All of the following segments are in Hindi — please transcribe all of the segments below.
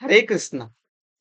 हरे कृष्णा।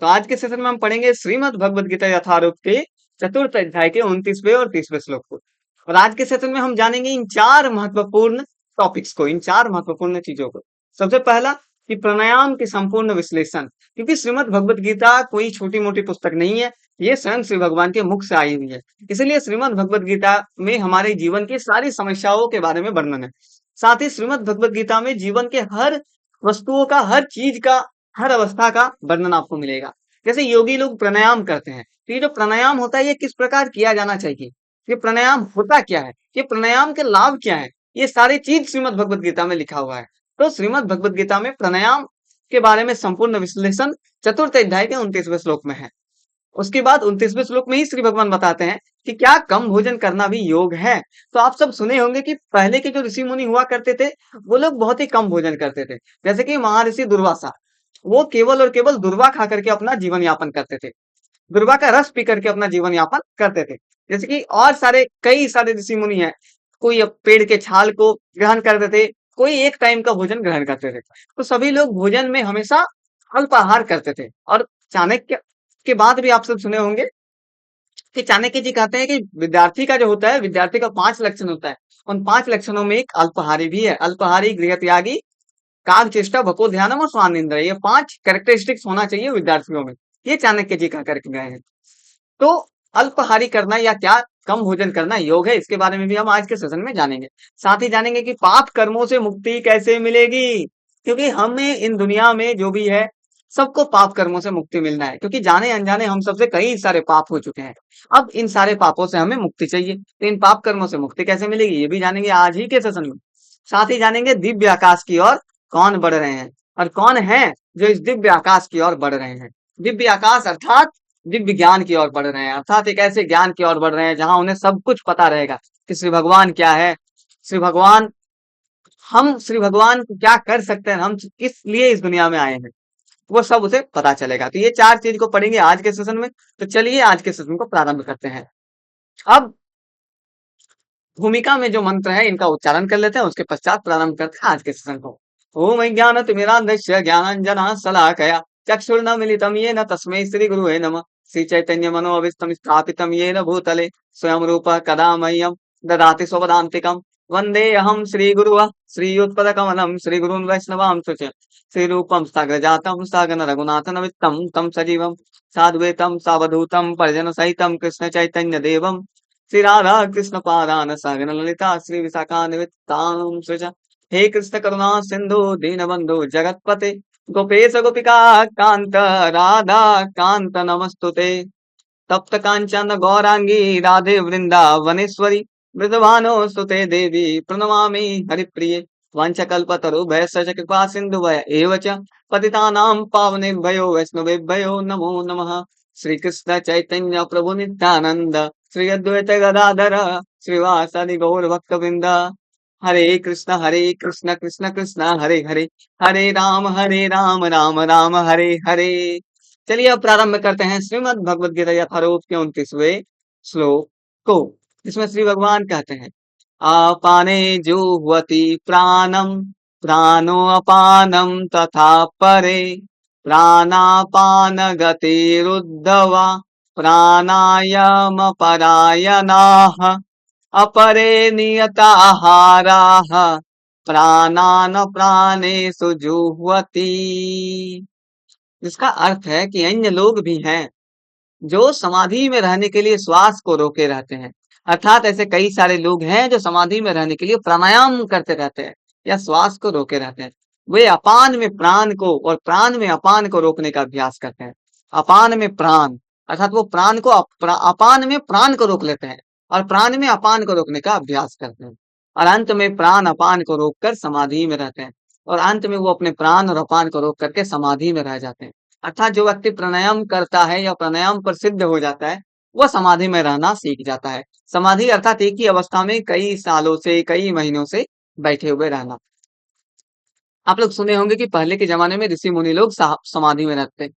तो आज के सेशन में हम पढ़ेंगे श्रीमद् भगवद गीता यथारूप के चतुर्थ अध्याय के 29वें और 30वें श्लोक को। और आज के सेशन में हम जानेंगे इन चार महत्वपूर्ण टॉपिक्स को, इन चार महत्वपूर्ण चीजों को। सबसे पहला कि प्राणायाम के संपूर्ण विश्लेषण, क्योंकि श्रीमद् भगवद गीता कोई छोटी मोटी पुस्तक नहीं है, ये स्वयं श्री भगवान के मुख से आई हुई है। इसलिए श्रीमद् भगवद गीता में हमारे जीवन की सारी समस्याओं के बारे में वर्णन है। साथ ही श्रीमद् भगवद गीता में जीवन के हर वस्तुओं का, हर चीज का, हर अवस्था का वर्णन आपको मिलेगा। जैसे योगी लोग प्राणायाम करते हैं, तो ये जो प्राणायाम होता है ये किस प्रकार किया जाना चाहिए, ये प्राणायाम होता क्या है, ये प्राणायाम के लाभ क्या है, ये सारी चीज श्रीमद् भगवद गीता में लिखा हुआ है। तो श्रीमद् भगवद गीता में प्राणायाम के बारे में संपूर्ण विश्लेषण चतुर्थ अध्याय के 29वें श्लोक में है। उसके बाद 29वें श्लोक में ही श्री भगवान बताते हैं कि क्या कम भोजन करना भी योग है। तो आप सब सुने होंगे कि पहले के जो ऋषि मुनि हुआ करते थे वो लोग बहुत ही कम भोजन करते थे। जैसे कि महर्षि दुर्वासा, वो केवल और केवल दुर्वा खा करके अपना जीवन यापन करते थे, दुर्वा का रस पी करके अपना जीवन यापन करते थे। जैसे कि और सारे कई सारे ऋषि मुनि हैं, कोई अब पेड़ के छाल को ग्रहण करते थे, कोई एक टाइम का भोजन ग्रहण करते थे। तो सभी लोग भोजन में हमेशा अल्पाहार करते थे। और चाणक्य के बाद भी आप सब सुने होंगे कि चाणक्य जी कहते हैं कि विद्यार्थी का जो होता है, विद्यार्थी का 5 लक्षण होता है, उन 5 लक्षणों में एक अल्पाहारी भी है। अल्पाहारी, गृह त्यागी, काग चेष्टा, भको ध्यानम और स्वान इंद्र, ये 5 कैरेक्टरिस्टिक्स होना चाहिए विद्यार्थियों में, ये चाणक्य जी कह करके गए हैं। तो अल्पाहारी करना या क्या कम भोजन करना योग है, इसके बारे में भी हम आज के सेशन में जानेंगे। साथ ही जानेंगे कि पाप कर्मों से मुक्ति कैसे मिलेगी, क्योंकि हमें इन दुनिया में जो भी है सबको पाप कर्मों से मुक्ति मिलना है, क्योंकि जाने अनजाने हम सबसे कई सारे पाप हो चुके हैं। अब इन सारे पापों से हमें मुक्ति चाहिए, तो इन पाप कर्मों से मुक्ति कैसे मिलेगी ये भी जानेंगे आज ही के सेशन में। साथ ही जानेंगे दिव्य आकाश की ओर कौन बढ़ रहे हैं और कौन है जो इस दिव्य आकाश की ओर बढ़ रहे हैं। दिव्य आकाश अर्थात दिव्य ज्ञान की ओर बढ़ रहे हैं, अर्थात एक ऐसे ज्ञान की ओर बढ़ रहे हैं जहां उन्हें सब कुछ पता रहेगा कि श्री भगवान क्या है, श्री भगवान, हम श्री भगवान को क्या कर सकते हैं, हम किस लिए इस दुनिया में आए हैं, वो सब उसे पता चलेगा। तो ये चार चीज को पढ़ेंगे आज के सेशन में। तो चलिए आज के सेशन को प्रारंभ करते हैं। अब भूमिका में जो मंत्र है इनका उच्चारण कर लेते हैं, उसके पश्चात प्रारंभ करते हैं आज के सेशन को। ओम ज्ञानतिमिरान्धस्य ज्ञानाञ्जनः शलाकया चक्षुर्नमिलितं येन तस्मै श्री गुरुवे नमः। श्री चैतन्य मनोभीष्टं स्थापितं येन भूतले स्वयं रूपः कदा मह्यं ददाति स्वपदान्तिकं। वन्दे अहं श्रीगुरुः श्रीयुत्पदकमलं श्रीगुरून् वैष्णवांश्च श्रीरूपं साग्रजातं सागन रघुनाथनमित्तं तं सजीवं साद्वैतं सावधूतं परिजनसहितं कृष्ण चैतन्य देवं श्री राधा कृष्ण पादान सागन ललिता श्री विशाखान्वितां सृज। हे कृष्ण करुणा सिंधु दीनबंधु जगतपते गोपेश गोपिका कांत राधा कांत नमस्तुते। तप्त कांचन गौरांगी राधे वृंदावनेश्वरी मृदभानो सुते देवी प्रणमामि हरिप्रिये। वाञ्छकल्पतरुभ्यश्च कृपा सिन्धुभ्य एव च पतितानां पावनेभ्यो वैष्णवेभ्यो नमो नमः। श्री कृष्ण चैतन्य प्रभु नित्यानंद श्री अद्वैत गदाधर श्रीवासादि गौर भक्तवृंद। हरे कृष्ण कृष्ण कृष्ण हरे हरे, हरे राम राम राम हरे हरे। चलिए अब प्रारंभ करते हैं श्रीमद् भगवद गीता यथारूप के 29वें श्लोक को, जिसमें श्री भगवान कहते हैं आपाने जुह्वति प्राणम प्राणो अपानम तथा परे प्राणापान गतिरुद्धवा प्राणायाम परायणाः अपरे नियताहाराः प्राणान प्राणेषु जुह्वति। इसका अर्थ है कि अन्य लोग भी हैं जो समाधि में रहने के लिए श्वास को रोके रहते हैं, अर्थात ऐसे कई सारे लोग हैं जो समाधि में रहने के लिए प्राणायाम करते रहते हैं या श्वास को रोके रहते हैं। वे अपान में प्राण को और प्राण में अपान को रोकने का अभ्यास करते हैं। अपान में प्राण अर्थात वो प्राण को अपान में प्राण को रोक लेते हैं और प्राण में अपान को रोकने का अभ्यास करते हैं, और अंत में प्राण अपान को रोककर समाधि में रहते हैं, और अंत में वो अपने प्राण और अपान को रोक करके समाधि में रह जाते हैं। अर्थात जो व्यक्ति प्राणायाम करता है या प्राणायाम पर सिद्ध हो जाता है वह समाधि में रहना सीख जाता है। समाधि अर्थात एक ही अवस्था में कई सालों से, कई महीनों से बैठे हुए रहना। आप लोग सुने होंगे कि पहले के जमाने में ऋषि मुनि लोग समाधि में रहते,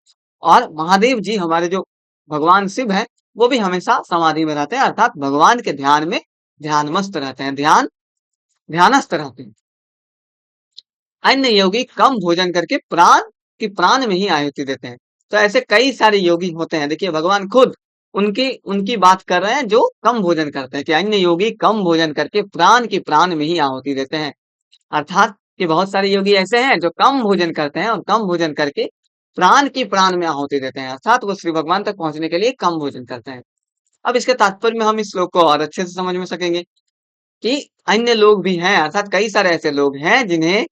और महादेव जी हमारे जो भगवान शिव है वो भी हमेशा समाधि में रहते हैं, अर्थात भगवान के ध्यान में ध्यानमस्त रहते हैं, ध्यानस्थ रहते हैं। अन्य योगी कम भोजन करके प्राण कि प्राण में ही आहुति देते हैं। तो ऐसे कई सारे योगी होते हैं। देखिए भगवान खुद उनकी उनकी बात कर रहे हैं जो कम भोजन करते हैं, कि अन्य योगी कम भोजन करके प्राण की प्राण में ही आहुति देते हैं। अर्थात कि बहुत सारे योगी ऐसे हैं जो कम भोजन करते हैं और कम भोजन करके प्राण की प्राण में आहुति देते हैं, अर्थात वो श्री भगवान तक पहुंचने के लिए कम भोजन करते हैं। अब इसके तात्पर्य में हम इस श्लोक को और अच्छे से समझ में सकेंगे कि अन्य लोग भी हैं, अर्थात कई सारे ऐसे लोग हैं जिन्हें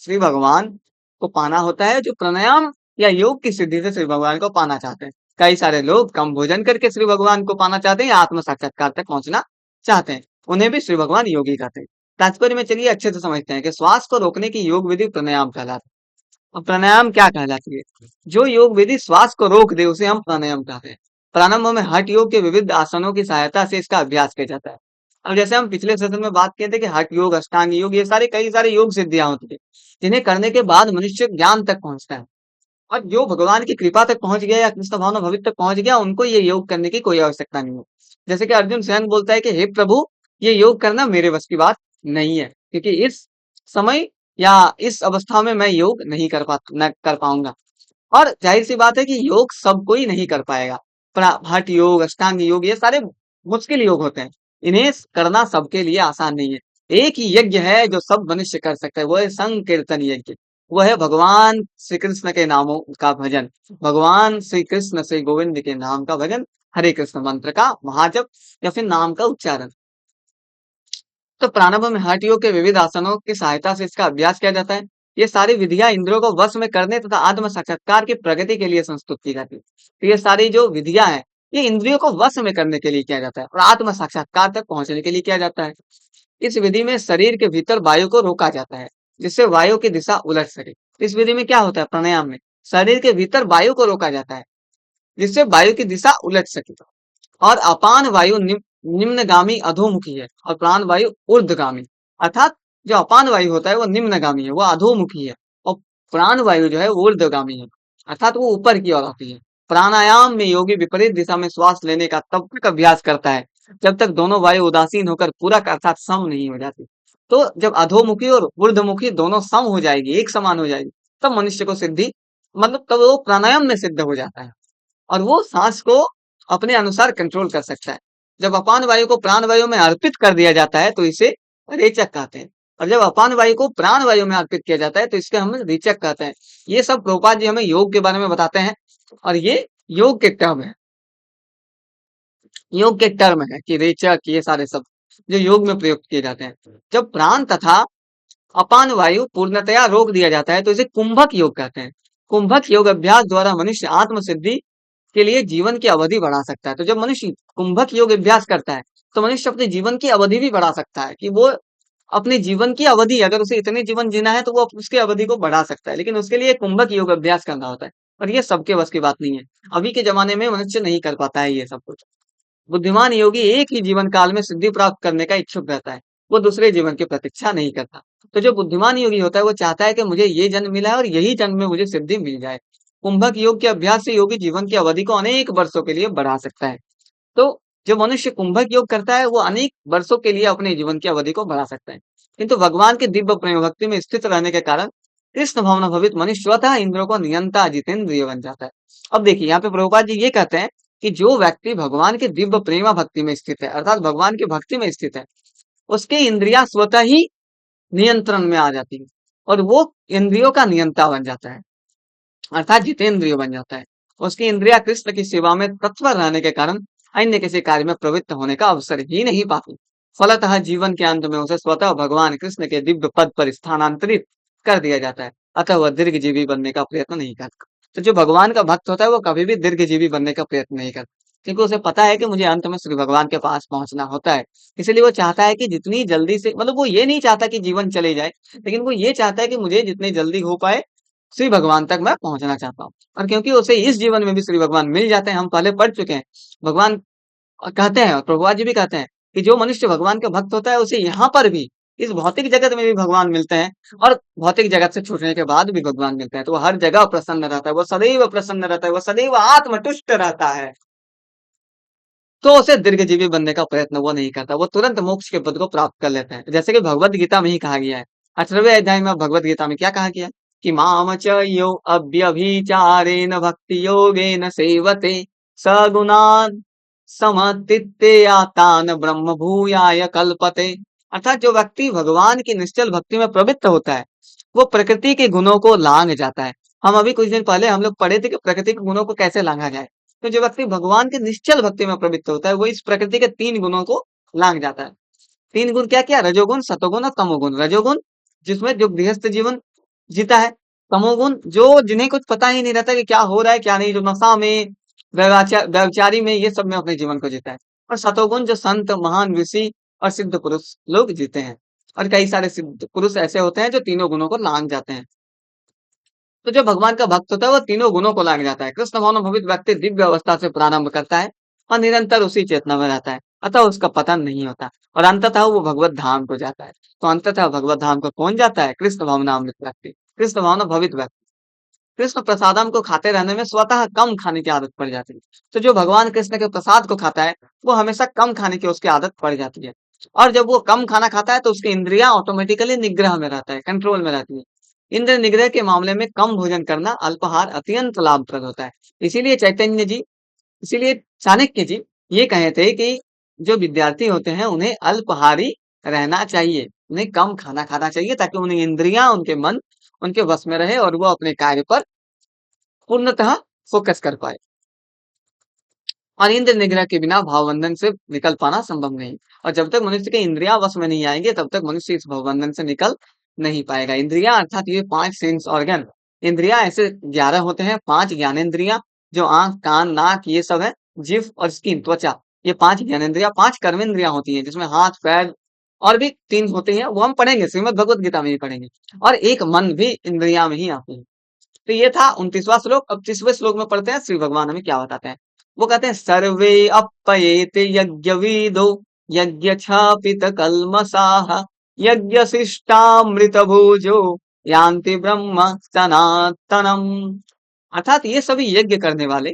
श्री भगवान को पाना होता है, जो प्राणायाम या योग की सिद्धि से श्री भगवान को पाना चाहते हैं। कई सारे लोग कम भोजन करके श्री भगवान को पाना चाहते हैं या आत्म साक्षात्कार तक पहुंचना चाहते हैं, उन्हें भी श्री भगवान योगी कहते हैं। तात्पर्य में चलिए अच्छे से समझते हैं कि श्वास को रोकने की योग विधि प्राणायाम कहलाती है। अब प्राणायाम क्या कहलाती है? जो योग विधि श्वास को रोक दे उसे हम प्राणायाम कहते हैं। प्रारंभ में हठ योग के विविध आसनों की सहायता से इसका अभ्यास किया जाता है। अब जैसे हम पिछले सेशन में बात किए थे कि हठ योग, अष्टांग योग, ये सारे कई सारे योग सिद्धियां होती है जिन्हें करने के बाद मनुष्य ज्ञान तक पहुंचता है। और जो भगवान की कृपा तक पहुंच गया या कृष्ण भावना भवित तक पहुंच गया, उनको ये योग करने की कोई आवश्यकता नहीं है। जैसे कि अर्जुन स्वयं बोलता है कि हे प्रभु, ये योग करना मेरे बस की बात नहीं है, क्योंकि इस समय या इस अवस्था में मैं योग नहीं न कर पाऊंगा। और जाहिर सी बात है कि योग सब कोई नहीं कर पाएगा। हठ योग, अष्टांग योग, ये सारे मुश्किल योग होते हैं, इन्हें करना सबके लिए आसान नहीं है। एक ही यज्ञ है जो सब मनुष्य कर सकता है, वो है संकीर्तन यज्ञ। वो है भगवान श्री कृष्ण के नामों का भजन, भगवान श्री कृष्ण श्री गोविंद के नाम का भजन, हरे कृष्ण मंत्र का महाजप या फिर नाम का उच्चारण। तो प्रारंभ में हठ योग के विविध आसनों की सहायता से इसका अभ्यास किया जाता है। ये सारी विधियां इंद्रियों को वश में करने तथा आत्म साक्षात्कार की प्रगति के लिए संस्तुत की जाती है। तो ये सारी जो विधियां हैं, ये इंद्रियों को वश में करने के लिए किया जाता है और आत्म साक्षात्कार तक पहुंचने के लिए किया जाता है। इस विधि में शरीर के भीतर वायु को रोका जाता है, जिससे वायु की दिशा उलट सके। इस विधि में क्या होता है? प्राणायाम में शरीर के भीतर वायु को रोका जाता है, जिससे वायु की दिशा उलट सके। और अपान वायु निम्नगामी अधोमुखी है और प्राण वायु ऊर्ध्वगामी। अर्थात जो अपान वायु होता है वो निम्नगामी है, वो अधोमुखी है, और प्राण वायु जो है वो ऊर्ध्वगामी है, अर्थात वो ऊपर की ओर आती है। प्राणायाम में योगी विपरीत दिशा में श्वास लेने का तब तक अभ्यास करता है जब तक दोनों वायु उदासीन होकर पूरक अर्थात सम नहीं हो जाती। तो जब अधोमुखी और ऊर्ध्वमुखी दोनों सम हो जाएगी, एक समान हो जाएगी, तब मनुष्य को सिद्धि, मतलब तब वो प्राणायाम में सिद्ध हो जाता है और वो सांस को अपने अनुसार कंट्रोल कर सकता है। जब अपान वायु को प्राण वायु में अर्पित कर दिया जाता है तो इसे रेचक कहते हैं, और जब अपान वायु को प्राण वायु में अर्पित किया जाता है तो इसके हम रेचक कहते हैं। ये सब प्रभुपाद जी हमें योग के बारे में बताते हैं और ये योग के टर्म है, योग के टर्म है कि रेचक, ये सारे सब जो योग में प्रयुक्त किए जाते हैं। जब प्राण तथा अपान वायु पूर्णतया रोक दिया जाता है तो इसे कुंभक योग कहते हैं। कुंभक योग अभ्यास द्वारा मनुष्य आत्म सिद्धि के लिए जीवन की अवधि बढ़ा सकता है। तो जब मनुष्य कुंभक योग अभ्यास करता है तो मनुष्य अपने जीवन की अवधि भी बढ़ा सकता है, कि वो अपने जीवन की अवधि, अगर उसे इतने जीवन जीना है तो वो उसकी अवधि को बढ़ा सकता है, लेकिन उसके लिए कुंभक योग अभ्यास करना होता है और ये सबके बस की बात नहीं है। अभी के जमाने में मनुष्य नहीं कर पाता है ये सब कुछ। बुद्धिमान योगी एक ही जीवन काल में सिद्धि प्राप्त करने का इच्छुक रहता है, वो दूसरे जीवन की प्रतीक्षा नहीं करता। तो जो बुद्धिमान योगी होता है वो चाहता है कि मुझे ये जन्म मिला है और यही जन्म में मुझे सिद्धि मिल जाए। कुंभक योग के अभ्यास से योगी जीवन की अवधि को अनेक वर्षों के लिए बढ़ा सकता है। तो जो मनुष्य कुंभक योग करता है वो अनेक वर्षों के लिए अपने जीवन की अवधि को बढ़ा सकता है, किंतु भगवान के दिव्य प्रेम भक्ति में स्थित रहने के कारण कृष्ण भावना भवित मनुष्य स्वतः इंद्रियों को नियंता जितेंद्रिय बन जाता है। अब देखिए यहाँ पे प्रभुपाद जी ये कहते हैं कि जो व्यक्ति भगवान के दिव्य प्रेमा भक्ति में स्थित है, अर्थात भगवान की भक्ति में स्थित है, उसके इंद्रियां स्वतः ही नियंत्रण में आ जाती है और वो इंद्रियों का नियंता बन जाता है, अर्थात जितेंद्रिय बन जाता है। उसकी इंद्रिया कृष्ण की सेवा में तत्पर रहने के कारण अन्य किसी कार्य में प्रवृत्त होने का अवसर ही नहीं पाती। फलतः जीवन के अंत में उसे स्वतः भगवान कृष्ण के दिव्य पद पर स्थानांतरित कर दिया जाता है, अतः वह दीर्घजीवी बनने का प्रयत्न नहीं करता। तो जो भगवान का भक्त होता है वो कभी भी दीर्घजीवी बनने का प्रयत्न नहीं करता, क्योंकि उसे पता है कि मुझे अंत में श्री भगवान के पास पहुंचना होता है। इसलिए वो चाहता है कि जितनी जल्दी से, मतलब वो ये नहीं चाहता कि जीवन चले जाए, लेकिन वो ये चाहता है कि मुझे जितनी जल्दी हो पाए श्री भगवान तक मैं पहुंचना चाहता हूँ। और क्योंकि उसे इस जीवन में भी श्री भगवान मिल जाते हैं, हम पहले पढ़ चुके हैं, भगवान कहते हैं और प्रभुपाद जी भी कहते हैं कि जो मनुष्य भगवान का भक्त होता है उसे यहाँ पर भी, इस भौतिक जगत में भी भगवान मिलते हैं और भौतिक जगत से छूटने के बाद भी भगवान मिलते हैं। तो वो हर जगह प्रसन्न रहता है, वो सदैव प्रसन्न रहता है, वो सदैव आत्मतुष्ट रहता है। तो उसे दीर्घजीवी बनने का प्रयत्न वो नहीं करता, वो तुरंत मोक्ष के पद को प्राप्त कर लेता है। जैसे कि भगवत गीता में ही कहा गया है, 18वें अध्याय में भगवत गीता में क्या कहा गया है कि माम च यो अव्यभिचारेण भक्ति योगेन सेवते सगुणान् समतीत्य तान ब्रह्म भूयाय कल्पते। अर्थात जो व्यक्ति भगवान की निश्चल भक्ति में प्रवृत्त होता है वो प्रकृति के गुणों को लांग जाता है। हम अभी कुछ दिन पहले हम लोग पढ़े थे कि प्रकृति के गुणों को कैसे लांघा जाए। तो जो व्यक्ति भगवान के निश्चल भक्ति में प्रवृत्त होता है वो इस प्रकृति के 3 गुणों को लांघ जाता है। 3 गुण क्या क्या? रजोगुण, सतोगुण और तमोगुण। रजोगुण जिसमें जो गृहस्थ जीवन जीता है। तमोगुण जो जिन्हें कुछ पता ही नहीं रहता कि क्या हो रहा है क्या नहीं, जो नशा में व्यभिचारी में ये सब में अपने जीवन को जीता है। और सतोगुण जो संत, महान ऋषि और सिद्ध पुरुष लोग जीते हैं। और कई सारे सिद्ध पुरुष ऐसे होते हैं जो तीनों गुणों को लांघ जाते हैं। तो जो भगवान का भक्त होता है वो तीनों गुणों को लांघ जाता है। कृष्ण भावना भवित व्यक्ति दिव्य अवस्था से प्रारंभ करता है और निरंतर उसी चेतना में रहता है, अतः उसका पतन नहीं होता और अंततः वो भगवत धाम को जाता है। तो अंततः भगवत धाम को कौन जाता है? कृष्ण भावना अमृत व्यक्ति, कृष्ण भावना भवित व्यक्ति। कृष्ण प्रसादम को खाते रहने में स्वतः कम खाने की आदत पड़ जाती है। तो जो भगवान कृष्ण के प्रसाद को खाता है वो हमेशा कम खाने की उसकी आदत पड़ जाती है। और जब वो कम खाना खाता है तो उसकी इंद्रियां ऑटोमेटिकली निग्रह में रहता है, कंट्रोल में रहती है। इंद्र निग्रह के मामले में कम भोजन करना अल्पाहार अत्यंत लाभप्रद होता है। इसीलिए चैतन्य जी, इसीलिए चाणक्य जी ये कहे थे कि जो विद्यार्थी होते हैं उन्हें अल्पाहारी रहना चाहिए, उन्हें कम खाना खाना चाहिए ताकि उन्हें इंद्रियां, उनके मन उनके वश में रहे और वो अपने कार्य पर पूर्णतः फोकस कर पाए। और इंद्र निग्रह के बिना भावबंधन से निकल पाना संभव नहीं। और जब तक मनुष्य के इंद्रियां वश में नहीं आएंगे तब तक मनुष्य इस भावबंधन से निकल नहीं पाएगा। इंद्रियां अर्थात ये 5 सेंस ऑर्गन, इंद्रियां ऐसे 11 होते हैं। 5 ज्ञानेंद्रियां जो आंख, कान, नाक ये सब है, जीभ और स्किन, त्वचा, ये 5 ज्ञानेंद्रियां। 5 कर्मेंद्रियां होती हैं जिसमें हाथ, पैर और भी 3 होते हैं, वो हम पढ़ेंगे, श्रीमद् भगवत गीता में ही पढ़ेंगे। और एक मन भी इंद्रिया में ही आती है। तो ये था 29वां श्लोक। अब 30वें श्लोक में पढ़ते हैं श्री भगवान हमें क्या बताते हैं। वो कहते हैं सर्वे अप्पयेते यज्ञविदो यज्ञ क्षपित कल्मषाः यज्ञ शिष्टामृत भोजो यान्ति ब्रह्म सनातनम। अर्थात ये सभी यज्ञ करने वाले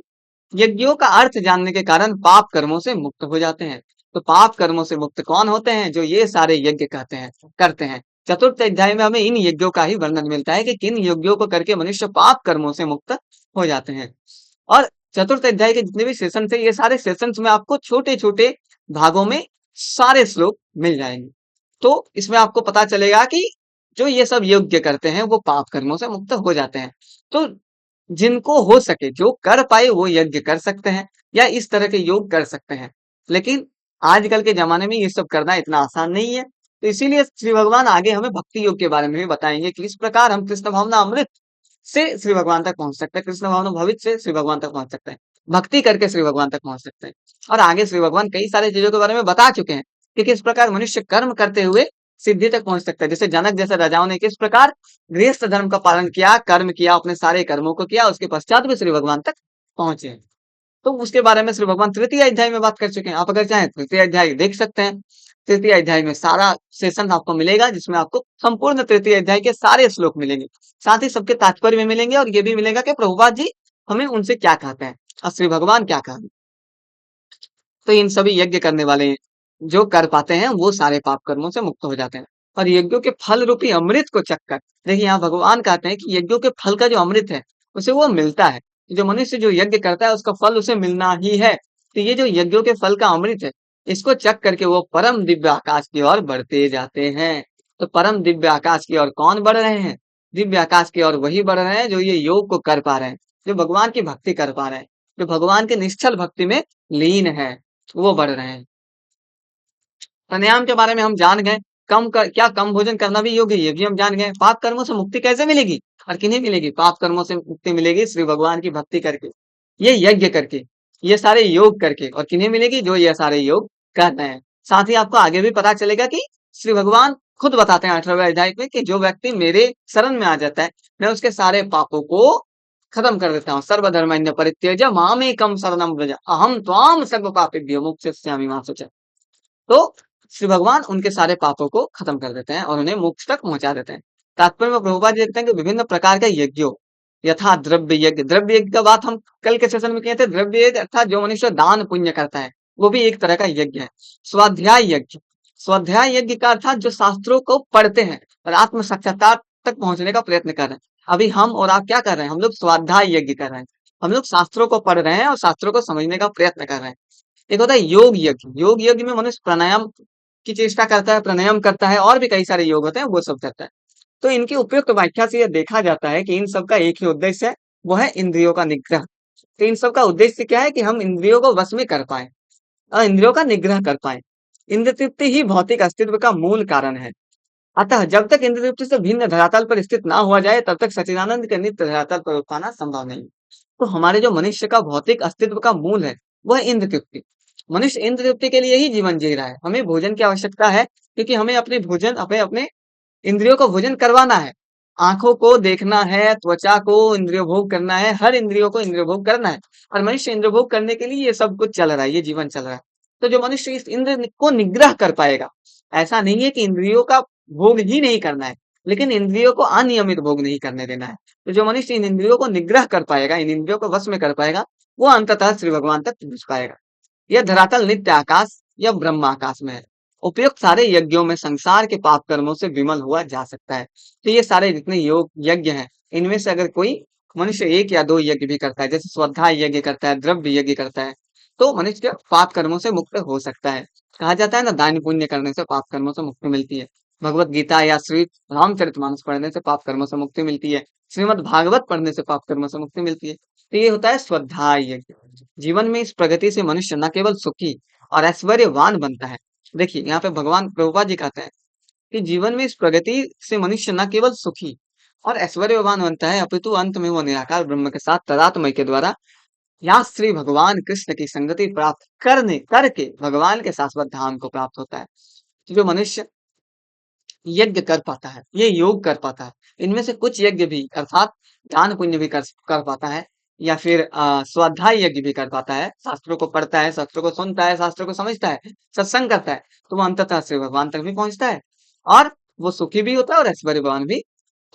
यज्ञों का अर्थ जानने के कारण पाप कर्मों से मुक्त हो जाते हैं। तो पाप कर्मों से मुक्त कौन होते हैं? जो ये सारे यज्ञ कहते हैं करते हैं। चतुर्थ अध्याय में हमें इन यज्ञों का ही वर्णन मिलता है कि किन यज्ञों को करके मनुष्य पाप कर्मों से मुक्त हो जाते हैं। और चतुर्थ अध्याय के जितने भी सेशन थे ये सारे सेशंस में आपको छोटे छोटे भागों में सारे श्लोक मिल जाएंगे। तो इसमें आपको पता चलेगा कि जो ये सब यज्ञ करते हैं वो पाप कर्मों से मुक्त हो जाते हैं। तो जिनको हो सके, जो कर पाए वो यज्ञ कर सकते हैं या इस तरह के योग कर सकते हैं। लेकिन आजकल के जमाने में ये सब करना इतना आसान नहीं है। तो इसीलिए श्री भगवान आगे हमें भक्ति योग के बारे में भी बताएंगे कि इस प्रकार हम कृष्ण भावना अमृत से श्री भगवान तक पहुंच सकते हैं, कृष्ण भावना भवित से श्री भगवान तक पहुंच सकते हैं, भक्ति करके श्री भगवान तक पहुंच सकते हैं। और आगे श्री भगवान कई सारी चीजों के बारे में बता चुके हैं कि किस प्रकार मनुष्य कर्म करते हुए सिद्धि तक पहुंच सकता है। जैसे जनक जैसे राजाओं ने किस प्रकार गृहस्थ धर्म का पालन किया, कर्म किया, अपने सारे कर्मों को किया, उसके पश्चात भी श्री भगवान तक पहुंचे। तो उसके बारे में श्री भगवान तृतीय अध्याय में बात कर चुके हैं। आप अगर चाहें तृतीय अध्याय देख सकते हैं। तृतीय अध्याय में सारा सेशन आपको मिलेगा जिसमें आपको संपूर्ण तृतीय अध्याय के सारे श्लोक मिलेंगे, साथ ही सबके तात्पर्य में मिलेंगे और ये भी मिलेगा कि प्रभुपाद जी हमें उनसे क्या कहते हैं और श्री भगवान क्या कहते हैं। तो इन सभी यज्ञ करने वाले जो कर पाते हैं वो सारे पाप कर्मों से मुक्त हो जाते हैं। और यज्ञों के फल रूपी अमृत को चखकर, देखिए यहाँ भगवान कहते हैं कि यज्ञों के फल का जो अमृत है उसे वो मिलता है। जो मनुष्य जो यज्ञ करता है उसका फल उसे मिलना ही है। तो ये जो यज्ञों के फल का अमृत है इसको चख करके वो परम दिव्य आकाश की ओर बढ़ते जाते हैं। तो परम दिव्य आकाश की ओर कौन बढ़ रहे हैं? दिव्य आकाश की ओर वही बढ़ रहे हैं जो ये योग को कर पा रहे हैं, जो भगवान की भक्ति कर पा रहे हैं, जो भगवान के निश्चल भक्ति में लीन है, वो बढ़ रहे हैं। प्राणायाम के बारे में हम जान गए। क्या कम भोजन करना भी योग्य है, ये भी हम जान गए। पाप कर्मों से मुक्ति कैसे मिलेगी और किन्हें मिलेगी? पाप कर्मों से मुक्ति मिलेगी श्री भगवान की भक्ति करके, ये यज्ञ करके, ये सारे योग करके। और किन्हें मिलेगी? जो ये सारे योग करते हैं। साथ ही आपको आगे भी पता चलेगा कि श्री भगवान खुद बताते हैं 18वें अध्याय में कि जो व्यक्ति मेरे शरण में आ जाता है मैं उसके सारे पापों को खत्म कर देता हूँ। सर्वधर्मन्य परित्यज मामेकं शरणं व्रज अहम त्वाम सर्व पापेभ्यो मोक्षयिष्यामि मा शुचः। तो श्री भगवान उनके सारे पापों को खत्म कर देते हैं और उन्हें मोक्ष तक पहुंचा देते हैं। तात्पर्य में प्रभुपाद जी लिखते हैं कि विभिन्न प्रकार के यज्ञों यथा द्रव्य यज्ञ, द्रव्य यज्ञ का बात हम कल के सेशन में किए थे। द्रव्य यज्ञ अर्थात जो मनुष्य दान पुण्य करता है वो भी एक तरह का यज्ञ है। स्वाध्याय यज्ञ, स्वाध्याय यज्ञ का अर्थात जो शास्त्रों को पढ़ते हैं और आत्म साक्षात्कार तक पहुंचने का प्रयत्न कर रहे हैं। अभी हम और आप क्या कर रहे हैं? हम लोग स्वाध्याय यज्ञ कर रहे हैं। हम लोग शास्त्रों को पढ़ रहे हैं और शास्त्रों को समझने का प्रयत्न कर रहे हैं। एक होता है योग यज्ञ। योग यज्ञ में मनुष्य प्राणायाम की चेष्टा करता है, प्राणायाम करता है, और भी कई सारे योग होते हैं, वो सब करता है। तो इनकी उपयुक्त व्याख्या से यह देखा जाता है कि इन सब का एक ही उद्देश्य है, वो है इंद्रियों का निग्रह। तो इन सब का उद्देश्य क्या है? कि हम इंद्रियों को वश में कर पाए और इंद्रियों का निग्रह कर पाए। इंद्र तृप्ति ही भौतिक अस्तित्व का मूल कारण है। अतः जब तक इंद्र तृप्ति से भिन्न धरातल पर स्थित ना हुआ जाए, तब तक सच्चिदानंद के नित्य धरातल पर उत्थाना संभव नहीं। तो हमारे जो मनुष्य का भौतिक अस्तित्व का मूल है, वह इंद्र तृप्ति। मनुष्य इंद्र तृप्ति के लिए ही जीवन जी रहा है। हमें भोजन की आवश्यकता है, क्योंकि हमें अपने अपने इंद्रियों को भोजन करवाना है। आंखों को देखना है, त्वचा को इंद्रिय भोग करना है, हर इंद्रियों को इंद्रिय भोग करना है। और मनुष्य इंद्रिय भोग करने के लिए ये सब कुछ चल रहा है, ये जीवन चल रहा है। तो जो मनुष्य इस इंद्र को निग्रह कर पाएगा, ऐसा नहीं है कि इंद्रियों का भोग ही नहीं करना है, लेकिन इंद्रियों को अनियमित भोग नहीं करने देना है। तो जो मनुष्य इन इंद्रियों को निग्रह कर पाएगा, इन इंद्रियों को वश में कर पाएगा, वो अंततः श्री भगवान तक पहुंच पाएगा। यह धरातल नित्य आकाश या ब्रह्म आकाश में है। उपयुक्त सारे यज्ञों में संसार के पाप कर्मों से विमल हुआ जा सकता है। तो ये सारे जितने योग यज्ञ हैं, इनमें से अगर कोई मनुष्य एक या दो यज्ञ भी करता है, जैसे स्वाध्याय यज्ञ करता है, द्रव्य यज्ञ करता है, तो मनुष्य पाप कर्मों से मुक्त हो सकता है। कहा जाता है ना, दान पुण्य करने से पाप कर्मों से मुक्ति मिलती है। भगवत गीता या श्री रामचरितमानस पढ़ने से पाप कर्मों से मुक्ति मिलती है। श्रीमद् भागवत पढ़ने से पाप कर्मों से मुक्ति मिलती है। तो ये होता है स्वाध्याय यज्ञ। जीवन में इस प्रगति से मनुष्य न केवल सुखी और ऐश्वर्यवान बनता है। देखिए यहाँ पे भगवान प्रभुपाद जी कहते हैं कि जीवन में इस प्रगति से मनुष्य न केवल सुखी और ऐश्वर्यवान बनता है, अपितु अंत में वो निराकार ब्रह्म के साथ तदात्मय के द्वारा या श्री भगवान कृष्ण की संगति प्राप्त करने करके भगवान के शाश्वत धाम को प्राप्त होता है। तो जो मनुष्य यज्ञ कर पाता है, ये योग कर पाता है, इनमें से कुछ यज्ञ भी अर्थात दान पुण्य भी कर पाता है, या फिर स्वाध्याय यज्ञ भी कर पाता है, शास्त्रों को पढ़ता है, शास्त्रों को सुनता है, शास्त्रों को समझता है, सत्संग करता है, तो वो अंततः श्री भगवान तक भी पहुंचता है और वो सुखी भी होता है और ऐश्वर्यवान भी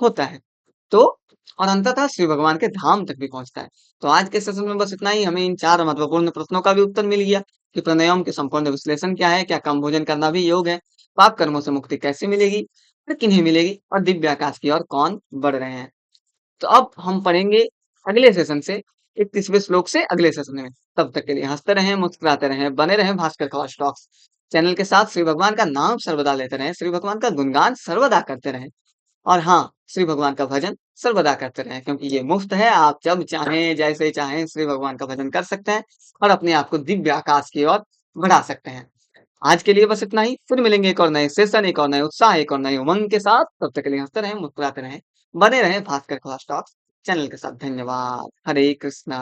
होता है। तो और अंततः श्री भगवान के धाम तक भी पहुंचता है। तो आज के सेशन में बस इतना ही। हमें इन चार महत्वपूर्ण प्रश्नों का भी उत्तर मिल गया कि प्राणायाम के संपूर्ण विश्लेषण क्या है, क्या कम भोजन करना भी योग है, पाप कर्मों से मुक्ति कैसे मिलेगी, फिर किन्हें मिलेगी, और दिव्य आकाश की ओर कौन बढ़ रहे हैं। तो अब हम पढ़ेंगे अगले सेशन से 31वें श्लोक से अगले सेशन में। तब तक के लिए हंसते रहें, मुस्कुराते रहें, बने रहें भास्कर खास टॉक्स चैनल के साथ। श्री भगवान का नाम सर्वदा लेते रहें, श्री भगवान का गुणगान सर्वदा करते रहें, और हाँ, श्री भगवान का भजन सर्वदा करते रहें, क्योंकि ये मुफ्त है। आप जब चाहें, जैसे चाहें श्री भगवान का भजन कर सकते हैं और अपने आप को दिव्य आकाश की ओर बढ़ा सकते हैं। आज के लिए बस इतना ही। फिर मिलेंगे एक और नए सेशन, एक और नए उत्साह, एक और नए उमंग के साथ। तब तक के लिए हंसते रहें, मुस्कुराते रहें, बने रहें भास्कर क्लास टॉक्स चैनल के साथ। धन्यवाद। हरे कृष्णा।